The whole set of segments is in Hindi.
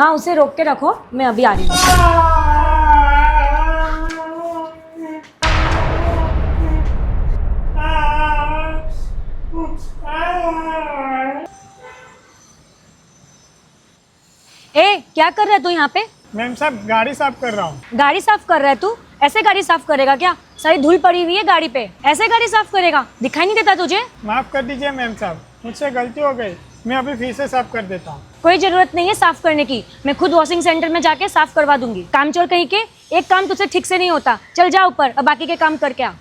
हाँ उसे रोक के रखो, मैं अभी आ रही हूँ। ए क्या कर रहा है तू यहाँ पे? मैम साहब गाड़ी साफ कर रहा हूँ। गाड़ी साफ कर रहा है तू? ऐसे गाड़ी साफ करेगा क्या? सारी धूल पड़ी हुई है गाड़ी पे, ऐसे गाड़ी साफ करेगा? दिखाई नहीं देता तुझे? माफ़ कर दीजिए मैम साहब, मुझसे गलती हो गई। मैं अभी फिर से साफ कर देता हूँ। कोई जरूरत नहीं है साफ करने की, मैं खुद वॉशिंग सेंटर में जाके साफ करवा दूंगी। कामचोर कहीं के, एक काम तुझसे ठीक से नहीं होता। चल जा ऊपर, अब बाकी के काम करके आ।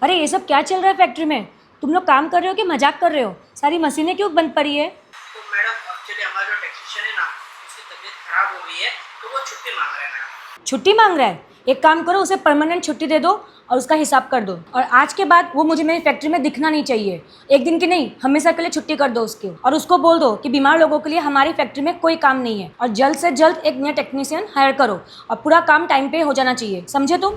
अरे ये सब क्या चल रहा है फैक्ट्री में? तुम लोग काम कर रहे हो कि मजाक कर रहे हो? सारी मशीनें क्यों बंद पड़ी है? तो मैडम एक्चुअली हमारा जो टेक्नीशियन है ना, उसकी तबीयत खराब हो गई है, तो वो छुट्टी मांग रहा है मैडम। छुट्टी मांग रहा है? एक काम करो, उसे परमानेंट छुट्टी दे दो और उसका हिसाब कर दो। और आज के बाद वो मुझे मेरी फैक्ट्री में दिखना नहीं चाहिए। एक दिन की नहीं, हमेशा के लिए छुट्टी कर दो उसकी। और उसको बोल दो कि बीमार लोगों के लिए हमारी फैक्ट्री में कोई काम नहीं है, और जल्द से जल्द एक नया टेक्नीशियन हायर करो, और पूरा काम टाइम पे हो जाना चाहिए, समझे तुम?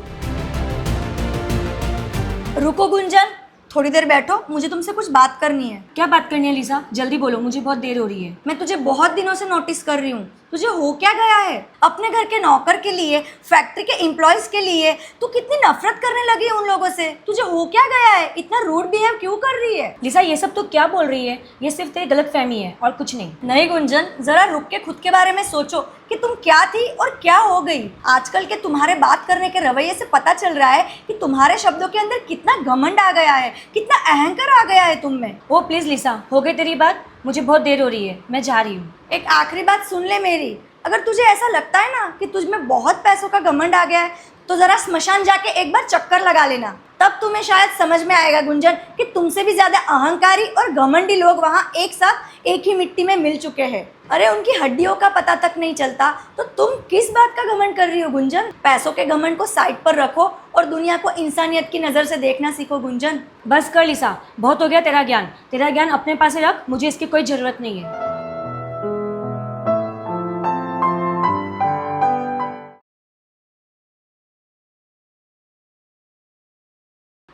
रुको गुंजन, थोड़ी देर बैठो, मुझे तुमसे कुछ बात करनी है। क्या बात करनी है लिसा? जल्दी बोलो, मुझे बहुत देर हो रही है। मैं तुझे बहुत दिनों से नोटिस कर रही हूँ, तुझे हो क्या गया है? अपने घर के नौकर के लिए, फैक्ट्री के एम्प्लॉयज के लिए तू कितनी नफरत करने लगी है उन लोगों से। तुझे हो क्या गया है? इतना रूड बिहेव क्यों कर रही है? लिसा ये सब तो क्या बोल रही है? ये सिर्फ तेरी गलतफहमी है और कुछ नहीं। नहीं गुंजन, जरा रुक के खुद के बारे में सोचो कि तुम क्या थी और क्या हो गई। आजकल के तुम्हारे बात करने के रवैये से पता चल रहा है कि तुम्हारे शब्दों के अंदर कितना घमंड आ गया है, कितना अहंकार आ गया है तुम में। ओ प्लीज लिसा, हो गई तेरी बात, मुझे बहुत देर हो रही है, मैं जा रही हूँ। एक आखिरी बात सुन ले मेरी, अगर तुझे ऐसा लगता है ना कि तुझ में बहुत पैसों का घमंड आ गया है, तो जरा स्मशान जाके एक बार चक्कर लगा लेना, तब तुम्हें शायद समझ में आएगा गुंजन कि तुमसे भी ज्यादा अहंकारी और घमंडी लोग वहाँ एक साथ एक ही मिट्टी में मिल चुके हैं। अरे उनकी हड्डियों का पता तक नहीं चलता, तो तुम किस बात का घमंड कर रही हो गुंजन? पैसों के घमंड को साइड पर रखो और दुनिया को इंसानियत की नज़र से देखना सीखो गुंजन। बस कर लिसा, बहुत हो गया तेरा ज्ञान। तेरा ज्ञान अपने पास ही रख, मुझे इसकी कोई जरूरत नहीं है।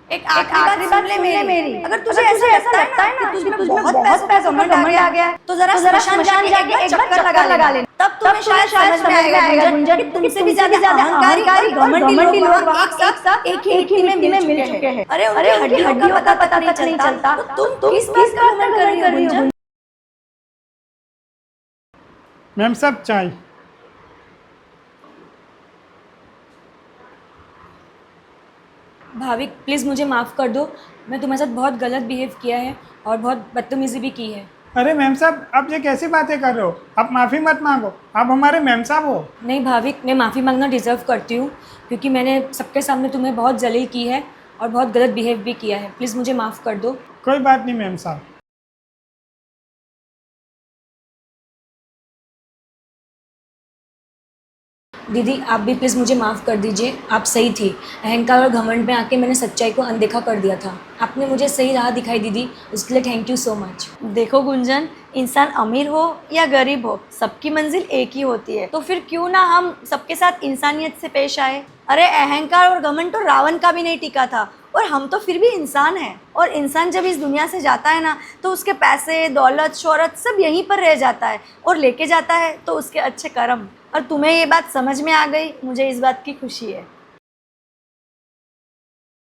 एक आखिरी बात सुन ले मेरी, अगर तुझे ऐसा लगता है ना कि तुझ में बहुत पैसों का घमंड आ गया है, तो जरा स्मशान जाके एक बार चक्कर लगा लेना, तब तुम्हें शायद समझ में आएगा गुंजन कि तुमसे भी ज्यादा अहंकारी और घमंडी लोग वहाँ एक साथ एक ही मिट्टी में मिल चुके हैं। अरे उनकी हड्डियों का पता तक नहीं चलता, तो तुम किस बात का घमंड कर रही हो गुंजन? मैम साहब चाय। भाविक प्लीज़ मुझे माफ़ कर दो, मैं तुम्हारे साथ बहुत गलत बिहेव किया है और बहुत बदतमीज़ी भी की है। अरे मैम साहब, आप ये कैसी बातें कर रहे हो? आप माफ़ी मत मांगो, आप हमारे मैम साहब हो। नहीं भाविक, मैं माफ़ी मांगना डिज़र्व करती हूँ, क्योंकि मैंने सबके सामने तुम्हें बहुत जलील की है और बहुत गलत बिहेव भी किया है। प्लीज़ मुझे माफ़ कर दो। कोई बात नहीं मैम साहब। दीदी आप भी प्लीज़ मुझे माफ़ कर दीजिए, आप सही थी। अहंकार और घमंड में आके मैंने सच्चाई को अनदेखा कर दिया था। आपने मुझे सही राह दिखाई दीदी, उसके लिए थैंक यू सो मच। देखो गुंजन, इंसान अमीर हो या गरीब हो, सबकी मंजिल एक ही होती है, तो फिर क्यों ना हम सबके साथ इंसानियत से पेश आए। अरे अहंकार और घमंड तो रावण का भी नहीं टिका था, और हम तो फिर भी इंसान हैं। और इंसान जब इस दुनिया से जाता है ना, तो उसके पैसे, दौलत, शोहरत सब यहीं पर रह जाता है, और लेके जाता है तो उसके अच्छे कर्म। और तुम्हें ये बात समझ में आ गई, मुझे इस बात की खुशी है।